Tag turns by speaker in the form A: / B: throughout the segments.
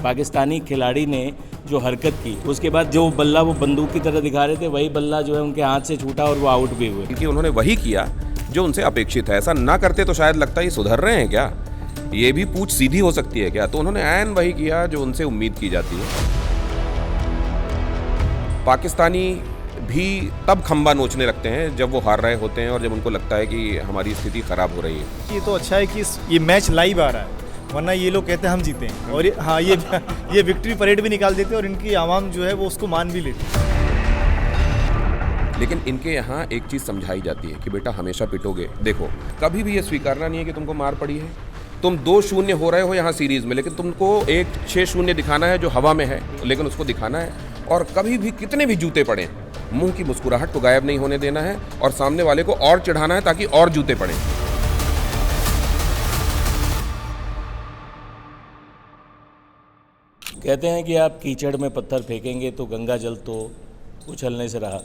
A: पाकिस्तानी खिलाड़ी ने जो हरकत की, उसके बाद जो बल्ला वो बंदूक की तरह दिखा रहे थे, वही बल्ला जो है उनके हाथ से छूटा और वो आउट भी हुए।
B: क्योंकि उन्होंने वही किया जो उनसे अपेक्षित है। ऐसा ना करते तो शायद लगता है ये सुधर रहे हैं क्या, ये भी पूछ सीधी हो सकती है क्या। तो उन्होंने ऐन वही किया जो उनसे उम्मीद की जाती है। पाकिस्तानी भी तब खंबा नोचने लगते हैं जब वो हार रहे होते हैं और जब उनको लगता है कि हमारी स्थिति खराब हो रही है।
C: ये तो अच्छा है कि ये मैच लाइव आ रहा है, वरना ये लोग कहते हैं हम जीते हैं, और ये विक्ट्री परेड भी निकाल देते हैं और इनकी आवाम जो है वो उसको मान भी लेती है।
B: लेकिन इनके यहाँ एक चीज़ समझाई जाती है कि बेटा हमेशा पिटोगे। देखो, कभी भी ये स्वीकारना नहीं है कि तुमको मार पड़ी है। तुम 2-0 हो रहे हो यहाँ सीरीज़ में, लेकिन तुमको एक 6-0 दिखाना है जो हवा में है, लेकिन उसको दिखाना है। और कभी भी कितने भी जूते पड़े, मुंह की मुस्कुराहट को गायब नहीं होने देना है और सामने वाले को और चढ़ाना है ताकि और जूते पड़े।
A: कहते हैं कि आप कीचड़ में पत्थर फेंकेंगे तो गंगा जल तो उछलने से रहा।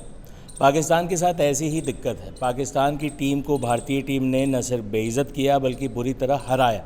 A: पाकिस्तान के साथ ऐसी ही दिक्कत है। पाकिस्तान की टीम को भारतीय टीम ने न सिर्फ बेइज्जत किया बल्कि बुरी तरह हराया।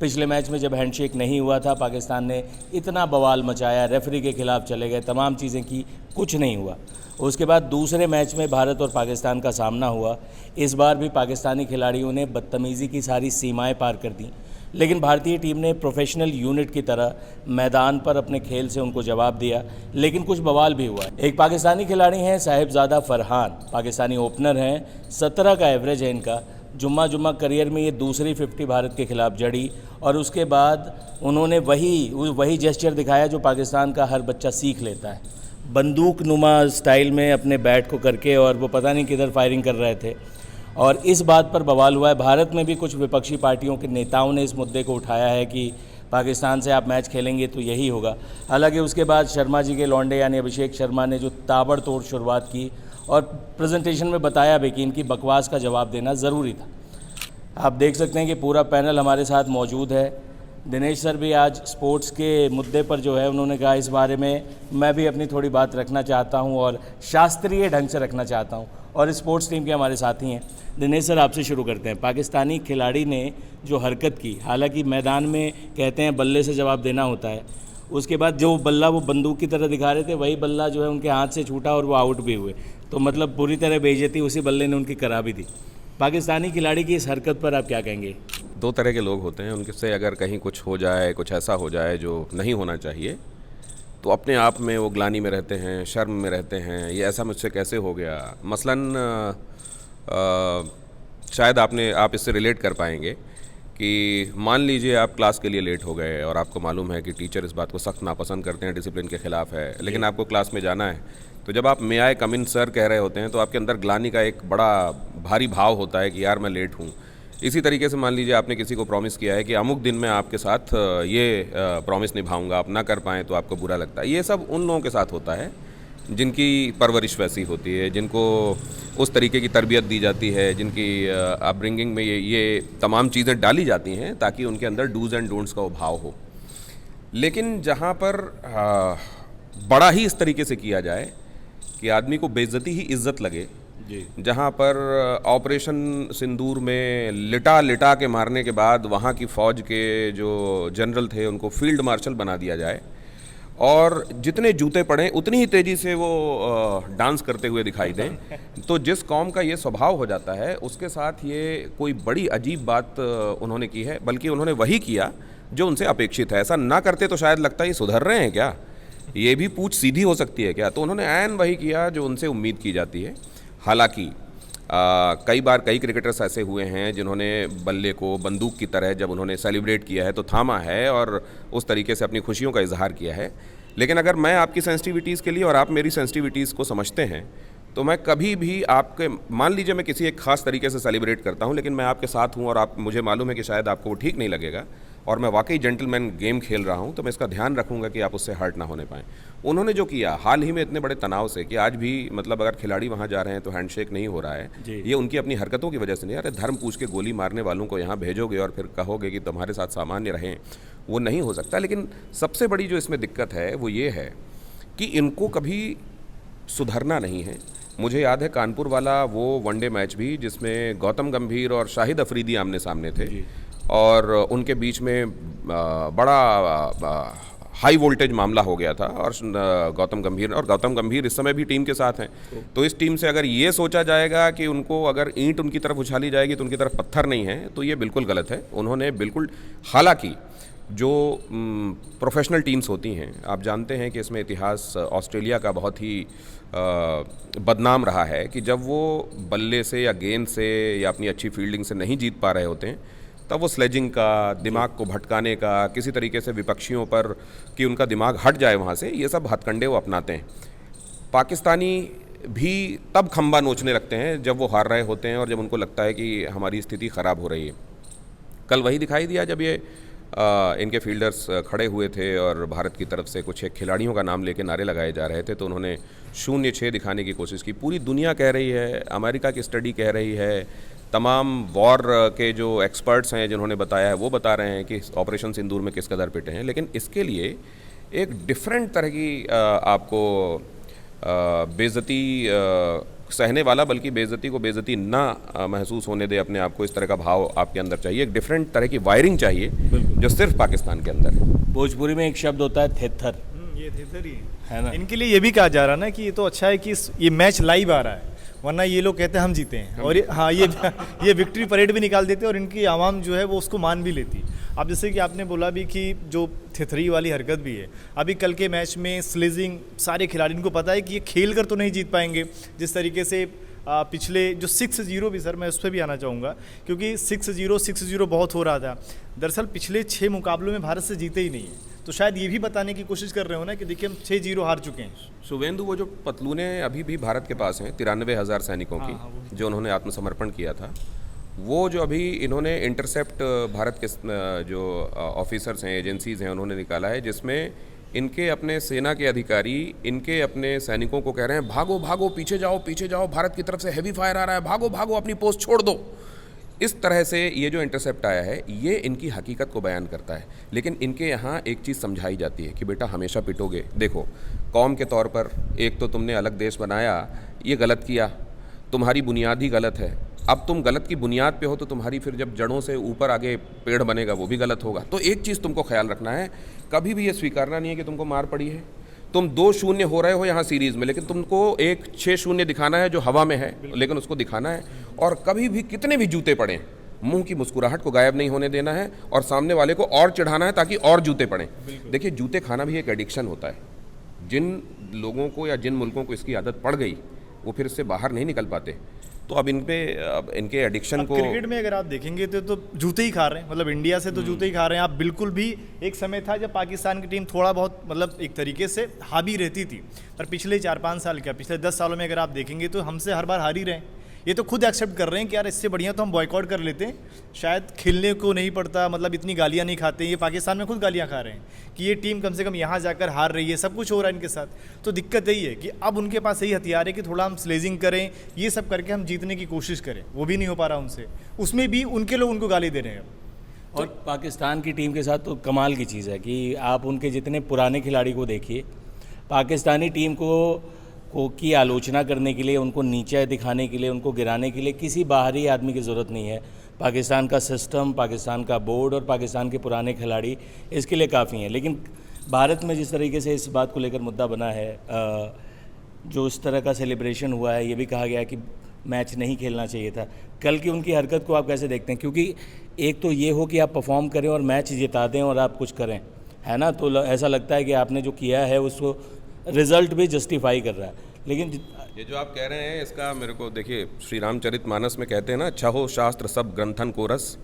A: पिछले मैच में जब हैंडशेक नहीं हुआ था, पाकिस्तान ने इतना बवाल मचाया, रेफरी के खिलाफ चले गए, तमाम चीज़ें की, कुछ नहीं हुआ। उसके बाद दूसरे मैच में भारत और पाकिस्तान का सामना हुआ। इस बार भी पाकिस्तानी खिलाड़ियों ने बदतमीज़ी की सारी सीमाएं पार कर दी, लेकिन भारतीय टीम ने प्रोफेशनल यूनिट की तरह मैदान पर अपने खेल से उनको जवाब दिया। लेकिन कुछ बवाल भी हुआ। एक पाकिस्तानी खिलाड़ी हैं साहिबजादा फरहान, पाकिस्तानी ओपनर हैं, 17 का एवरेज है इनका। जुम्मा करियर में ये दूसरी 50 भारत के खिलाफ जड़ी और उसके बाद उन्होंने वही जेस्चर दिखाया जो पाकिस्तान का हर बच्चा सीख लेता है, बंदूक नुमा स्टाइल में अपने बैट को करके, और वो पता नहीं किधर फायरिंग कर रहे थे। और इस बात पर बवाल हुआ है। भारत में भी कुछ विपक्षी पार्टियों के नेताओं ने इस मुद्दे को उठाया है कि पाकिस्तान से आप मैच खेलेंगे तो यही होगा। हालांकि उसके बाद शर्मा जी के लौंडे यानी अभिषेक शर्मा ने जो ताबड़तोड़ शुरुआत की और प्रेजेंटेशन में बताया भी कि इनकी बकवास का जवाब देना ज़रूरी था। आप देख सकते हैं कि पूरा पैनल हमारे साथ मौजूद है। दिनेश सर भी आज स्पोर्ट्स के मुद्दे पर जो है उन्होंने कहा इस बारे में मैं भी अपनी थोड़ी बात रखना चाहता हूं और शास्त्रीय ढंग से रखना चाहता हूं, और स्पोर्ट्स टीम के हमारे साथी हैं। दिनेश सर, आपसे शुरू करते हैं। पाकिस्तानी खिलाड़ी ने जो हरकत की, हालांकि मैदान में कहते हैं बल्ले से जवाब देना होता है, उसके बाद जो बल्ला वो बंदूक की तरह दिखा रहे थे, वही बल्ला जो है उनके हाथ से छूटा और वो आउट भी हुए। तो मतलब पूरी तरह बेइज्जती उसी बल्ले ने उनकी करा भी दी। पाकिस्तानी खिलाड़ी की इस हरकत पर आप क्या कहेंगे?
B: दो तरह के लोग होते हैं, उनसे अगर कहीं कुछ हो जाए, कुछ ऐसा हो जाए जो नहीं होना चाहिए, तो अपने आप में वो ग्लानि में रहते हैं, शर्म में रहते हैं, ये ऐसा मुझसे कैसे हो गया। मसलन शायद आप इससे रिलेट कर पाएंगे कि मान लीजिए आप क्लास के लिए लेट हो गए और आपको मालूम है कि टीचर इस बात को सख्त नापसंद करते हैं, डिसिप्लिन के ख़िलाफ़ है, लेकिन आपको क्लास में जाना है। तो जब आप मे आई कम इन सर कह रहे होते हैं तो आपके अंदर ग्लानि का एक बड़ा भारी भाव होता है कि यार मैं लेट हूँ। इसी तरीके से मान लीजिए आपने किसी को प्रॉमिस किया है कि अमुक दिन मैं आपके साथ ये प्रॉमिस निभाऊंगा, आप ना कर पाएँ तो आपको बुरा लगता है। ये सब उन लोगों के साथ होता है जिनकी परवरिश वैसी होती है, जिनको उस तरीके की तरबियत दी जाती है, जिनकी अपब्रिंगिंग में ये तमाम चीज़ें डाली जाती हैं ताकि उनके अंदर डूज़ एंड डोंट्स का भाव हो। लेकिन जहाँ पर बड़ा ही इस तरीके से किया जाए कि आदमी को बेइज्जती ही इज्जत लगे, जहाँ पर ऑपरेशन सिंदूर में लिटा के मारने के बाद वहाँ की फ़ौज के जो जनरल थे उनको फील्ड मार्शल बना दिया जाए और जितने जूते पड़े उतनी ही तेज़ी से वो डांस करते हुए दिखाई दें, तो जिस कौम का ये स्वभाव हो जाता है उसके साथ ये कोई बड़ी अजीब बात उन्होंने की है। बल्कि उन्होंने वही किया जो उनसे अपेक्षित है। ऐसा ना करते तो शायद लगता है ये सुधर रहे हैं क्या, ये भी पूछ सीधी हो सकती है क्या। तो उन्होंने ऐन वही किया जो उनसे उम्मीद की जाती है। हालांकि कई बार कई क्रिकेटर्स ऐसे हुए हैं जिन्होंने बल्ले को बंदूक की तरह जब उन्होंने सेलिब्रेट किया है तो थामा है और उस तरीके से अपनी खुशियों का इजहार किया है। लेकिन अगर मैं आपकी सेंसिटिविटीज़ के लिए और आप मेरी सेंसिटिविटीज़ को समझते हैं तो मैं कभी भी आपके, मान लीजिए मैं किसी एक ख़ास तरीके से सेलिब्रेट करता हूं, लेकिन मैं आपके साथ हूं और आप, मुझे मालूम है कि शायद आपको वो ठीक नहीं लगेगा और मैं वाकई जेंटलमैन गेम खेल रहा हूं, तो मैं इसका ध्यान रखूंगा कि आप उससे हर्ट ना होने पाएँ। उन्होंने जो किया हाल ही में इतने बड़े तनाव से कि आज भी मतलब अगर खिलाड़ी वहाँ जा रहे हैं तो हैंडशेक नहीं हो रहा है, ये उनकी अपनी हरकतों की वजह से नहीं। अरे धर्म पूछ के गोली मारने वालों को यहाँ भेजोगे और फिर कहोगे कि तुम्हारे साथ सामान्य रहें, वो नहीं हो सकता। लेकिन सबसे बड़ी जो इसमें दिक्कत है वो ये है कि इनको कभी सुधरना नहीं है। मुझे याद है कानपुर वाला वो वनडे मैच भी जिसमें गौतम गंभीर और शाहिद अफरीदी आमने सामने थे और उनके बीच में बड़ा हाई वोल्टेज मामला हो गया था और गौतम गंभीर इस समय भी टीम के साथ हैं। तो इस टीम से अगर ये सोचा जाएगा कि उनको अगर ईंट उनकी तरफ उछाली जाएगी तो उनकी तरफ पत्थर नहीं है, तो ये बिल्कुल गलत है। उन्होंने बिल्कुल, हालांकि जो प्रोफेशनल टीम्स होती हैं, आप जानते हैं कि इसमें इतिहास ऑस्ट्रेलिया का बहुत ही बदनाम रहा है कि जब वो बल्ले से या गेंद से या अपनी अच्छी फील्डिंग से नहीं जीत पा रहे होते हैं, तब वो स्लेजिंग का, दिमाग को भटकाने का, किसी तरीके से विपक्षियों पर कि उनका दिमाग हट जाए वहाँ से, ये सब हथकंडे वो अपनाते हैं। पाकिस्तानी भी तब खंबा नोचने लगते हैं जब वो हार रहे होते हैं और जब उनको लगता है कि हमारी स्थिति ख़राब हो रही है। कल वही दिखाई दिया जब ये इनके फील्डर्स खड़े हुए थे और भारत की तरफ से कुछ एक खिलाड़ियों का नाम लेके नारे लगाए जा रहे थे, तो उन्होंने 0-6 दिखाने की कोशिश की। पूरी दुनिया कह रही है, अमेरिका की स्टडी कह रही है, तमाम वॉर के जो एक्सपर्ट्स हैं जिन्होंने बताया है वो बता रहे हैं कि ऑपरेशन सिंदूर में किस कदर पिटे हैं। लेकिन इसके लिए एक डिफरेंट तरह की आपको बेइज्जती सहने वाला, बल्कि बेइज्जती को बेइज्जती ना महसूस होने दे अपने आप को, इस तरह का भाव आपके अंदर चाहिए। एक डिफरेंट तरह की वायरिंग चाहिए जो सिर्फ पाकिस्तान के अंदर है।
A: भोजपुरी में एक शब्द होता है थेथर,
C: ये थेथर ही
A: है ना।
C: इनके लिए ये भी कहा जा रहा है ना कि ये तो अच्छा है कि ये मैच लाइव आ रहा है, वरना ये लोग कहते हैं हम जीते हैं, और ये विक्ट्री परेड भी निकाल देते हैं और इनकी आवाम जो है वो उसको मान भी लेती। अब जैसे कि आपने बोला भी कि जो थेथरी वाली हरकत भी है, अभी कल के मैच में स्लेजिंग, सारे खिलाड़ियों को पता है कि ये खेल कर तो नहीं जीत पाएंगे। जिस तरीके से पिछले जो 6-0 भी, सर मैं उस पर भी आना चाहूँगा, क्योंकि 6-0 बहुत हो रहा था। दरअसल पिछले 6 मुकाबलों में भारत से जीते ही नहीं है, तो शायद ये भी बताने की कोशिश कर रहे हो ना कि देखिए हम 6-0 हार चुके हैं।
B: शुभेंदु, वो जो पतलूनें अभी भी भारत के पास हैं 93,000 सैनिकों की, जो उन्होंने आत्मसमर्पण किया था, वो जो अभी इन्होंने इंटरसेप्ट भारत के जो ऑफिसर्स हैं, एजेंसीज़ हैं, उन्होंने निकाला है, जिसमें इनके अपने सेना के अधिकारी इनके अपने सैनिकों को कह रहे हैं भागो भागो, पीछे जाओ, भारत की तरफ से हैवी फायर आ रहा है, भागो भागो, अपनी पोस्ट छोड़ दो। इस तरह से ये जो इंटरसेप्ट आया है, ये इनकी हकीकत को बयान करता है। लेकिन इनके यहाँ एक चीज़ समझाई जाती है कि बेटा हमेशा पिटोगे। देखो, कौम के तौर पर एक तो तुमने अलग देश बनाया, ये गलत किया, तुम्हारी बुनियाद ही गलत है। अब तुम गलत की बुनियाद पे हो तो तुम्हारी फिर जब जड़ों से ऊपर आगे पेड़ बनेगा वो भी गलत होगा। तो एक चीज़ तुमको ख्याल रखना है, कभी भी ये स्वीकारना नहीं है कि तुमको मार पड़ी है। तुम 2-0 हो रहे हो यहाँ सीरीज़ में, लेकिन तुमको एक 6-0 दिखाना है जो हवा में है, लेकिन उसको दिखाना है। और कभी भी कितने भी जूते पड़े, मुंह की मुस्कुराहट को गायब नहीं होने देना है और सामने वाले को और चिढ़ाना है ताकि और जूते पड़ें। देखिए, जूते खाना भी एक एडिक्शन होता है। जिन लोगों को या जिन मुल्कों को इसकी आदत पड़ गई, वो फिर इससे बाहर नहीं निकल पाते। तो अब इनके एडिक्शन को,
C: क्रिकेट में अगर आप देखेंगे तो जूते ही खा रहे हैं, मतलब इंडिया से तो जूते ही खा रहे हैं आप। बिल्कुल भी एक समय था जब पाकिस्तान की टीम थोड़ा बहुत मतलब एक तरीके से हावी रहती थी, पर पिछले 4-5 साल क्या, पिछले 10 सालों में अगर आप देखेंगे तो हमसे हर बार हार ही रहे हैं। ये तो खुद एक्सेप्ट कर रहे हैं कि यार इससे बढ़िया तो हम बॉयकॉट कर लेते हैं, शायद खेलने को नहीं पड़ता, मतलब इतनी गालियाँ नहीं खाते। ये पाकिस्तान में खुद गालियाँ खा रहे हैं कि ये टीम कम से कम यहाँ जाकर हार रही है, सब कुछ हो रहा है इनके साथ। तो दिक्कत यही है कि अब उनके पास यही हथियार है कि थोड़ा हम स्लेजिंग करें, ये सब करके हम जीतने की कोशिश करें, वो भी नहीं हो पा रहा उनसे। उसमें भी उनके लोग उनको गाली दे रहे हैं।
A: और पाकिस्तान की टीम के साथ तो कमाल की चीज़ है कि आप उनके जितने पुराने खिलाड़ी को देखिए, पाकिस्तानी टीम को की आलोचना करने के लिए, उनको नीचे दिखाने के लिए, उनको गिराने के लिए किसी बाहरी आदमी की ज़रूरत नहीं है। पाकिस्तान का सिस्टम, पाकिस्तान का बोर्ड और पाकिस्तान के पुराने खिलाड़ी इसके लिए काफ़ी हैं। लेकिन भारत में जिस तरीके से इस बात को लेकर मुद्दा बना है, जो इस तरह का सेलिब्रेशन हुआ है, ये भी कहा गया कि मैच नहीं खेलना चाहिए था। कल की उनकी हरकत को आप कैसे देखते हैं? क्योंकि एक तो ये हो कि आप परफॉर्म करें और मैच जिता दें और आप कुछ करें, है ना, तो ऐसा लगता है कि आपने जो किया है उसको रिज़ल्ट भी जस्टिफाई कर रहा है। लेकिन
B: ये जो आप कह रहे हैं इसका मेरे को, देखिए श्री रामचरितमानस में कहते हैं ना, अच्छा हो शास्त्र सब ग्रंथन को रस।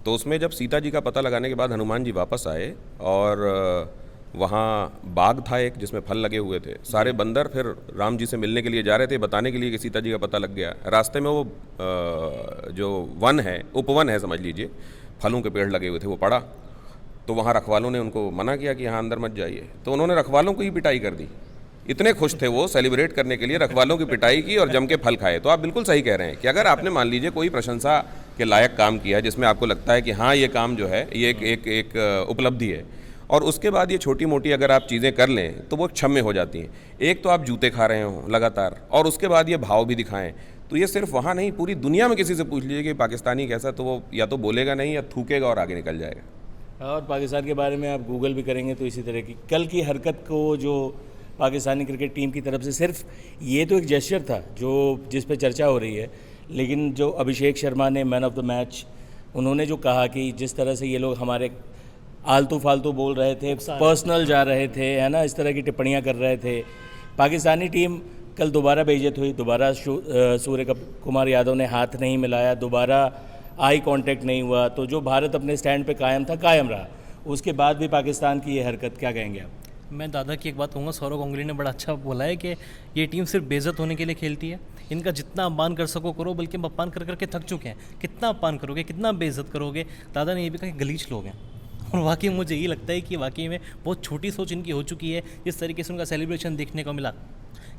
B: तो उसमें जब सीता जी का पता लगाने के बाद हनुमान जी वापस आए और वहाँ बाग था एक जिसमें फल लगे हुए थे, सारे बंदर फिर राम जी से मिलने के लिए जा रहे थे, बताने के लिए कि सीता जी का पता लग गया। रास्ते में वो जो वन है, उपवन है समझ लीजिए, फलों के पेड़ लगे हुए थे, वो पड़ा। तो वहाँ रखवालों ने उनको मना किया कि यहाँ अंदर मत जाइए, तो उन्होंने रखवालों को ही पिटाई कर दी। इतने खुश थे वो, सेलिब्रेट करने के लिए रखवालों की पिटाई की और जम के फल खाए। तो आप बिल्कुल सही कह रहे हैं कि अगर आपने मान लीजिए कोई प्रशंसा के लायक काम किया जिसमें आपको लगता है कि हाँ ये काम जो है ये एक उपलब्धि है, और उसके बाद ये छोटी मोटी अगर आप चीज़ें कर लें तो वो क्षम्य हो जाती हैं। एक तो आप जूते खा रहे हो लगातार और उसके बाद ये भाव भी दिखाएं, तो ये सिर्फ वहाँ नहीं, पूरी दुनिया में किसी से पूछ लीजिए कि पाकिस्तानी कैसा, तो वो या तो बोलेगा नहीं या थूकेगा और आगे निकल जाएगा।
A: और पाकिस्तान के बारे में आप गूगल भी करेंगे तो इसी तरह की कल की हरकत को जो पाकिस्तानी क्रिकेट टीम की तरफ से, सिर्फ ये तो एक जेस्चर था जो जिस पे चर्चा हो रही है, लेकिन जो अभिषेक शर्मा ने मैन ऑफ द मैच, उन्होंने जो कहा कि जिस तरह से ये लोग हमारे आलतू फालतू बोल रहे थे, पर्सनल जा रहे थे, है ना, इस तरह की टिप्पणियां कर रहे थे। पाकिस्तानी टीम कल दोबारा बेइज्जत हुई, दोबारा सूर्य कुमार यादव ने हाथ नहीं मिलाया, दोबारा आई कांटेक्ट नहीं हुआ, तो जो भारत अपने स्टैंड पे कायम था कायम रहा। उसके बाद भी पाकिस्तान की ये हरकत, क्या कहेंगे आप?
D: मैं दादा की एक बात कहूँगा, सौरव गांगुली ने बड़ा अच्छा बोला है कि ये टीम सिर्फ बेइज्जत होने के लिए खेलती है, इनका जितना अपमान कर सको करो, बल्कि हम अपमान कर करके थक चुके हैं। कितना अपमान करोगे, कितना बेइज्जत करोगे। दादा ने ये भी कहा कि गलीच लोग हैं, और वाकई मुझे यही लगता है कि वाकई में बहुत छोटी सोच इनकी हो चुकी है। जिस तरीके से उनका सेलिब्रेशन देखने को मिला,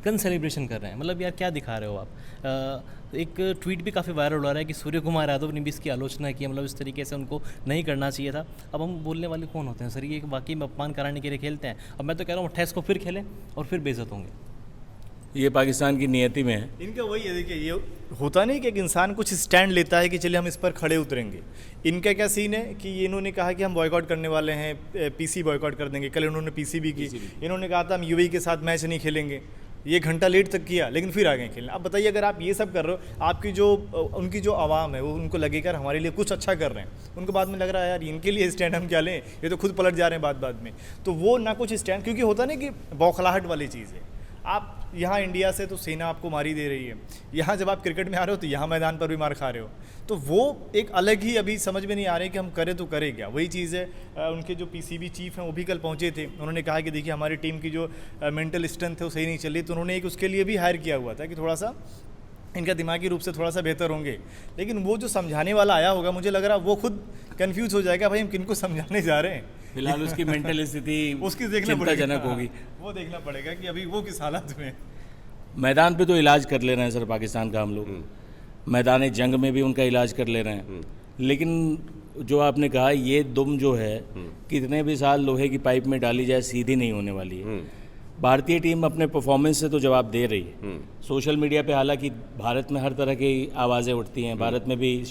D: गन सेलिब्रेशन कर रहे हैं, मतलब यार क्या दिखा रहे हो आप। एक ट्वीट भी काफ़ी वायरल हो रहा है कि सूर्य कुमार यादव ने भी इसकी आलोचना की, मतलब इस तरीके से उनको नहीं करना चाहिए था। अब हम बोलने वाले कौन होते हैं सर, ये वाकई में अपमान कराने के लिए खेलते हैं। अब मैं तो कह रहा हूँ 28 को फिर खेलें और फिर बेइज्जत होंगे।
A: ये पाकिस्तान की नियति में है।
C: इनका वही है, देखिए ये होता नहीं कि एक इंसान कुछ स्टैंड लेता है कि चलिए हम इस पर खड़े उतरेंगे। इनका क्या सीन है कि ये इन्होंने कहा कि हम बॉयकॉट करने वाले हैं, पीसी बॉयकॉट कर देंगे। कल इन्होंने पीसी भी की। इन्होंने कहा था हम यूएई के साथ मैच नहीं खेलेंगे, ये घंटा लेट तक किया, लेकिन फिर आ गए खेलने। अब बताइए, अगर आप ये सब कर रहे हो, आपकी जो उनकी जो आवाम है वो उनको लगेगा हमारे लिए कुछ अच्छा कर रहे हैं, उनको बाद में लग रहा है यार इनके लिए स्टैंड हम क्या लें, ये तो खुद पलट जा रहे हैं बाद में। तो वो ना कुछ स्टैंड, क्योंकि होता नहीं कि बौखलाहट वाली चीज़ है। आप यहाँ इंडिया से तो सेना आपको मारी दे रही है, यहाँ जब आप क्रिकेट में आ रहे हो तो यहाँ मैदान पर भी मार खा रहे हो, तो वो एक अलग ही अभी समझ में नहीं आ रही कि हम करें तो करें क्या। वही चीज़ है, उनके जो पीसीबी चीफ हैं वो भी कल पहुँचे थे, उन्होंने कहा कि देखिए हमारी टीम की जो मेंटल स्ट्रेंथ है वो सही नहीं चल रही, तो उन्होंने एक उसके लिए भी हायर किया हुआ था कि थोड़ा सा इनका दिमागी रूप से थोड़ा सा बेहतर होंगे। लेकिन वो जो समझाने वाला आया होगा, मुझे लग रहा है वो खुद कंफ्यूज हो जाएगा, भाई हम किनको समझाने जा रहे हैं।
A: फिलहाल उसकी मेंटल स्थिति
C: उसकी देखना
A: चिंताजनक होगी,
C: वो देखना पड़ेगा कि अभी वो किस हालत में।
A: मैदान पे तो इलाज कर ले रहे हैं सर पाकिस्तान का हम लोग, मैदान जंग में भी उनका इलाज कर ले रहे हैं। लेकिन जो आपने कहा, ये दुम जो है कितने भी साल लोहे की पाइप में डाली जाए सीधी नहीं होने वाली है। भारतीय टीम अपने परफॉर्मेंस से तो जवाब दे रही है। सोशल मीडिया पे हालांकि भारत में हर तरह की आवाज़ें उठती हैं, भारत में भी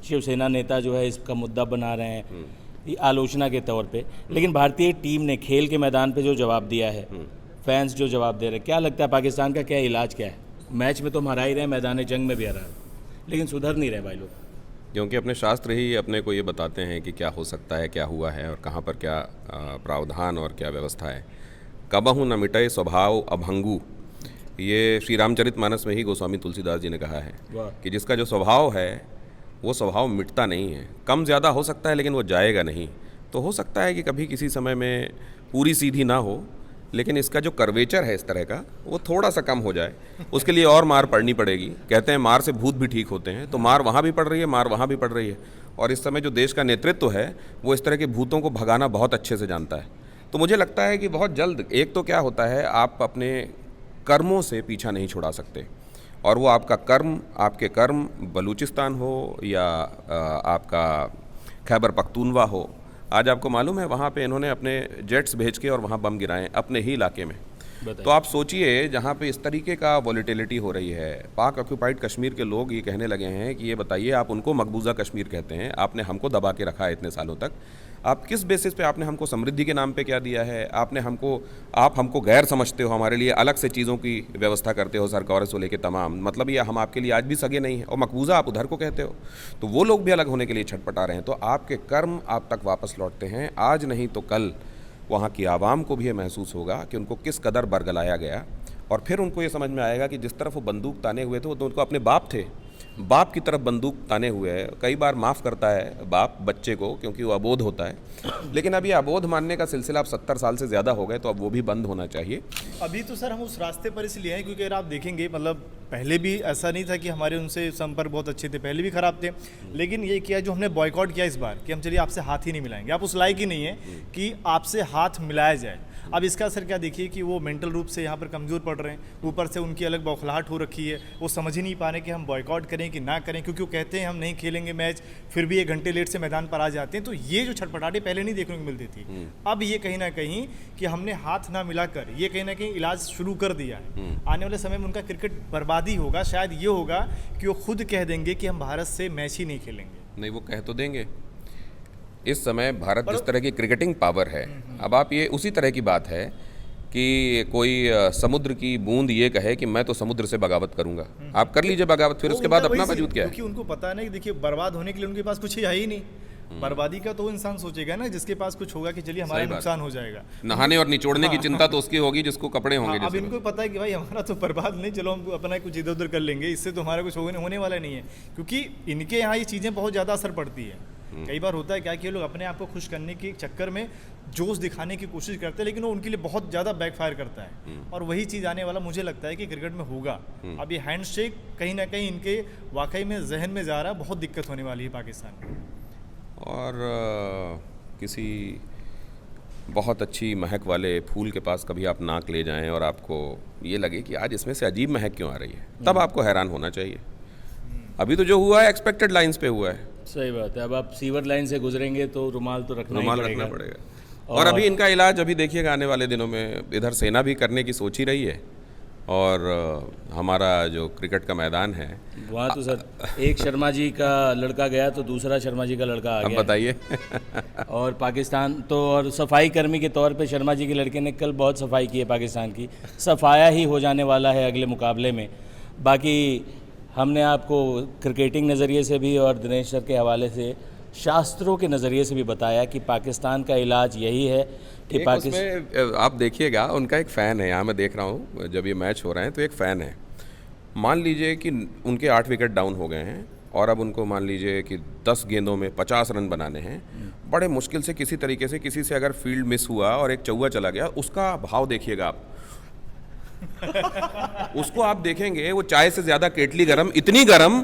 A: शिवसेना नेता जो है इसका मुद्दा बना रहे हैं आलोचना के तौर पे, लेकिन भारतीय टीम ने खेल के मैदान पे जो जवाब दिया है, फैंस जो जवाब दे रहे हैं, क्या लगता है पाकिस्तान का क्या इलाज क्या है? मैच में तो हम हरा ही रहे हैं, मैदान जंग में भी हरा, लेकिन सुधर नहीं रहे भाई लोग।
B: क्योंकि अपने शास्त्र ही अपने को ये बताते हैं कि क्या हो सकता है, क्या हुआ है और कहाँ पर क्या प्रावधान और क्या व्यवस्था है। कबहु न मिटे स्वभाव अभंगु, ये श्री रामचरितमानस में ही गोस्वामी तुलसीदास जी ने कहा है कि जिसका जो स्वभाव है वो स्वभाव मिटता नहीं है। कम ज़्यादा हो सकता है लेकिन वो जाएगा नहीं। तो हो सकता है कि कभी किसी समय में पूरी सीधी ना हो, लेकिन इसका जो कर्वेचर है इस तरह का वो थोड़ा सा कम हो जाए, उसके लिए और मार पड़नी पड़ेगी। कहते हैं मार से भूत भी ठीक होते हैं, तो मार वहाँ भी पड़ रही है, मार वहाँ भी पड़ रही है। और इस समय जो देश का नेतृत्व है वो इस तरह के भूतों को भगाना बहुत अच्छे से जानता है। तो मुझे लगता है कि बहुत जल्द, एक तो क्या होता है, आप अपने कर्मों से पीछा नहीं छुड़ा सकते, और वो आपका कर्म, आपके कर्म बलूचिस्तान हो या आपका खैबर पख्तूनवा हो। आज आपको मालूम है वहाँ पे इन्होंने अपने जेट्स भेज के और वहाँ बम गिराए अपने ही इलाके में। तो आप सोचिए, जहाँ पे इस तरीके का वॉलिटिलिटी हो रही है, पाक ऑक्यूपाइड कश्मीर के लोग ये कहने लगे हैं कि ये बताइए, आप उनको मकबूजा कश्मीर कहते हैं, आपने हमको दबा के रखा है इतने सालों तक, आप किस बेसिस पे आपने हमको समृद्धि के नाम पे क्या दिया है? आप हमको गैर समझते हो, हमारे लिए अलग से चीज़ों की व्यवस्था करते हो, सरकार से लेके तमाम, मतलब ये हम आपके लिए आज भी सगे नहीं हैं, और मकबूजा आप उधर को कहते हो। तो वो लोग भी अलग होने के लिए छटपटा रहे हैं। तो आपके कर्म आप तक वापस लौटते हैं, आज नहीं तो कल वहाँ की आवाम को भी ये महसूस होगा कि उनको किस कदर बरगलाया गया, और फिर उनको ये समझ में आएगा कि जिस तरफ वो बंदूक ताने हुए थे वो तो उनको अपने बाप थे, बाप की तरफ बंदूक ताने हुए है। कई बार माफ़ करता है बाप बच्चे को क्योंकि वो अबोध होता है, लेकिन अब ये अबोध मानने का सिलसिला अब 70 साल से ज़्यादा हो गए, तो अब वो भी बंद होना चाहिए।
C: अभी तो सर हम उस रास्ते पर इसलिए हैं क्योंकि अगर आप देखेंगे, मतलब पहले भी ऐसा नहीं था कि हमारे उनसे संपर्क बहुत अच्छे थे, पहले भी ख़राब थे, लेकिन ये किया जो हमने बॉयकॉट किया इस बार कि हम चलिए आपसे हाथ ही नहीं मिलाएंगे, आप उस लायक ही नहीं है कि आपसे हाथ मिलाया जाए। अब इसका असर क्या देखिए कि वो मेंटल रूप से यहाँ पर कमज़ोर पड़ रहे हैं, ऊपर से उनकी अलग बौखलाहट हो रखी है, वो समझ ही नहीं पा रहे कि हम बॉयकॉट करें कि ना करें, क्योंकि वो कहते हैं हम नहीं खेलेंगे मैच, फिर भी 1 घंटे लेट से मैदान पर आ जाते हैं। तो ये जो छटपटाहट पहले नहीं देखने को मिलती थी, अब ये कहीं ना कहीं कि हमने हाथ ना मिलाकर ये कहीं ना कहीं इलाज शुरू कर दिया है। आने वाले समय में उनका क्रिकेट बर्बादी होगा, शायद ये होगा कि वो खुद कह देंगे कि हम भारत से मैच ही नहीं खेलेंगे।
B: नहीं, वो कह तो देंगे, इस समय भारत जिस तरह की क्रिकेटिंग पावर है, अब आप ये उसी तरह की बात है कि कोई समुद्र की बूंद ये कहे कि मैं तो समुद्र से बगावत करूंगा। आप कर लीजिए बगावत, फिर उसके बाद अपना वजूद क्या है?
C: क्योंकि उनको पता नहीं, देखिए बर्बाद होने के लिए उनके पास कुछ है ही नहीं। बर्बादी का तो वो इंसान सोचेगा ना जिसके पास कुछ होगा कि चलिए हमारा नुकसान हो जाएगा।
B: नहाने और निचोड़ने की चिंता तो उसकी होगी जिसको कपड़े होंगे।
C: अब इनको पता है कि भाई हमारा तो बर्बाद नहीं, चलो हम अपना कुछ इधर उधर कर लेंगे, इससे तो हमारा कुछ होने वाला नहीं है। क्योंकि इनके यहाँ ये चीज़ें बहुत ज़्यादा असर पड़ती है। कई बार होता है क्या कि ये लोग अपने आप को खुश करने के चक्कर में जोश दिखाने की कोशिश करते हैं, लेकिन वो उनके लिए बहुत ज़्यादा बैकफायर करता है। और वही चीज़ आने वाला मुझे लगता है कि क्रिकेट में होगा। अब ये हैंडशेक कहीं ना कहीं इनके वाकई में जहन में जा रहा है, बहुत दिक्कत होने वाली है पाकिस्तान में।
B: और किसी बहुत अच्छी महक वाले फूल के पास कभी आप नाक ले जाएं और आपको ये लगे कि आज इसमें से अजीब महक क्यों आ रही है, तब आपको हैरान होना चाहिए। अभी तो जो हुआ है एक्सपेक्टेड लाइंस पे हुआ है।
A: सही बात है। अब आप सीवर लाइन से गुजरेंगे तो रुमाल तो रखना
B: पड़ेगा। और अभी इनका इलाज अभी देखिएगा आने वाले दिनों में, इधर सेना भी करने की सोच ही रही है। और हमारा जो क्रिकेट का मैदान है
A: वहाँ तो सर एक शर्मा जी का लड़का गया तो दूसरा शर्मा जी का लड़का आ गया।
B: अब बताइए।
A: और पाकिस्तान तो, और सफाई कर्मी के तौर पे शर्मा जी के लड़के ने कल बहुत सफाई की है पाकिस्तान की। सफाया ही हो जाने वाला है अगले मुकाबले में। बाकी हमने आपको क्रिकेटिंग नज़रिए से भी और दिनेश सर के हवाले से शास्त्रों के नज़रिए से भी बताया कि पाकिस्तान का इलाज यही है कि
B: पाकिस्तान, आप देखिएगा उनका एक फ़ैन है यहाँ, मैं देख रहा हूँ जब ये मैच हो रहे हैं तो एक फ़ैन है। मान लीजिए कि उनके 8 विकेट डाउन हो गए हैं और अब उनको मान लीजिए कि 10 गेंदों में 50 रन बनाने हैं। बड़े मुश्किल से किसी तरीके से किसी से अगर फील्ड मिस हुआ और एक चौका चला गया, उसका भाव देखिएगा आप। उसको आप देखेंगे वो चाय से ज़्यादा केटली गरम, इतनी गरम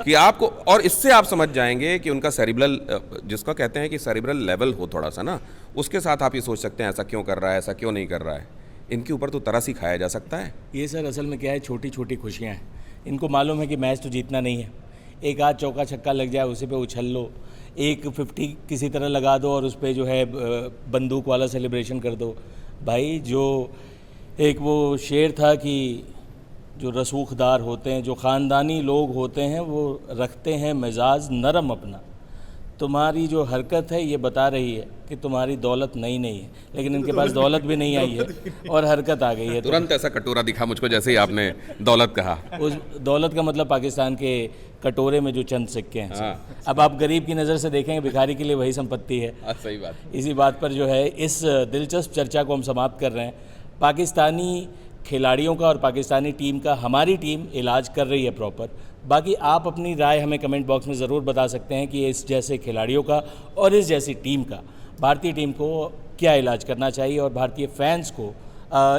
B: कि आपको, और इससे आप समझ जाएंगे कि उनका सेरिब्रल, जिसका कहते हैं कि सेरिब्रल लेवल हो थोड़ा सा ना, उसके साथ आप ये सोच सकते हैं ऐसा क्यों कर रहा है, ऐसा क्यों नहीं कर रहा है। इनके ऊपर तो तरस ही खाया जा सकता है।
A: ये सर असल में क्या है, छोटी छोटी खुशियाँ हैं। इनको मालूम है कि मैच तो जीतना नहीं है। एक आध चौका छक्का लग जाए उसी पे उछल लो, एक 50 किसी तरह लगा दो और उस पर जो है बंदूक वाला सेलिब्रेशन कर दो। भाई जो एक वो शेर था कि जो रसूखदार होते हैं, जो ख़ानदानी लोग होते हैं, वो रखते हैं मिजाज नरम अपना। तुम्हारी जो हरकत है ये बता रही है कि तुम्हारी दौलत नहीं है, लेकिन इनके पास दौलत भी नहीं आई है और हरकत आ गई है।
B: तुरंत ऐसा कटोरा दिखा मुझको जैसे ही आपने दौलत कहा।
A: उस दौलत का मतलब पाकिस्तान के कटोरे में जो चंद सिक्के हैं। हाँ। अब आप गरीब की नज़र से देखेंगे, भिखारी के लिए वही संपत्ति है।
B: सही बात।
A: इसी बात पर जो है इस दिलचस्प चर्चा को हम समाप्त कर रहे हैं। पाकिस्तानी खिलाड़ियों का और पाकिस्तानी टीम का हमारी टीम इलाज कर रही है प्रॉपर। बाकी आप अपनी राय हमें कमेंट बॉक्स में ज़रूर बता सकते हैं कि इस जैसे खिलाड़ियों का और इस जैसी टीम का, भारतीय टीम को क्या इलाज करना चाहिए और भारतीय फैंस को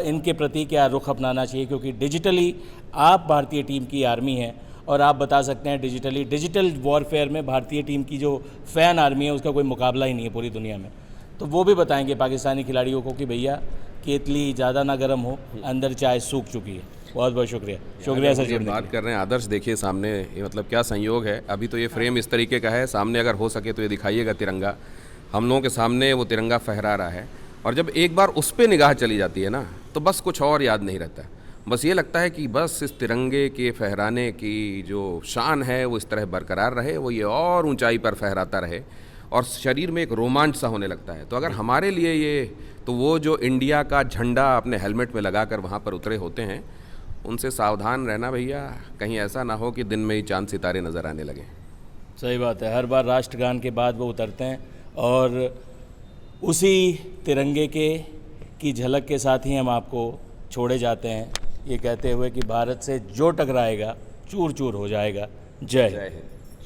A: इनके प्रति क्या रुख अपनाना चाहिए। क्योंकि डिजिटली आप भारतीय टीम की आर्मी हैं और आप बता सकते हैं डिजिटल वॉरफेयर में भारतीय टीम की जो फ़ैन आर्मी है उसका कोई मुकाबला ही नहीं है पूरी दुनिया में। तो वो भी बताएंगे पाकिस्तानी खिलाड़ियों को कि भैया केतली ज़्यादा ना गर्म हो, अंदर चाय सूख चुकी है। बहुत बहुत शुक्रिया सर।
B: बात कर रहे हैं आदर्श, देखिए सामने ये मतलब क्या संयोग है। अभी तो ये फ्रेम इस तरीके का है, सामने अगर हो सके तो ये दिखाइएगा तिरंगा। हम लोगों के सामने वो तिरंगा फहरा रहा है और जब एक बार उस पर निगाह चली जाती है ना तो बस कुछ और याद नहीं रहता। बस ये लगता है कि बस इस तिरंगे के फहराने की जो शान है वो इस तरह बरकरार रहे, वो ये और ऊंचाई पर फहराता रहे और शरीर में एक रोमांच सा होने लगता है। तो अगर हमारे लिए ये, तो वो जो इंडिया का झंडा अपने हेलमेट में लगाकर वहाँ पर उतरे होते हैं, उनसे सावधान रहना भैया, कहीं ऐसा ना हो कि दिन में ही चांद सितारे नज़र आने लगें।
A: सही बात है। हर बार राष्ट्रगान के बाद वो उतरते हैं और उसी तिरंगे की झलक के साथ ही हम आपको छोड़े जाते हैं, ये कहते हुए कि भारत से जो टकराएगा चूर चूर हो जाएगा। जय हिंद।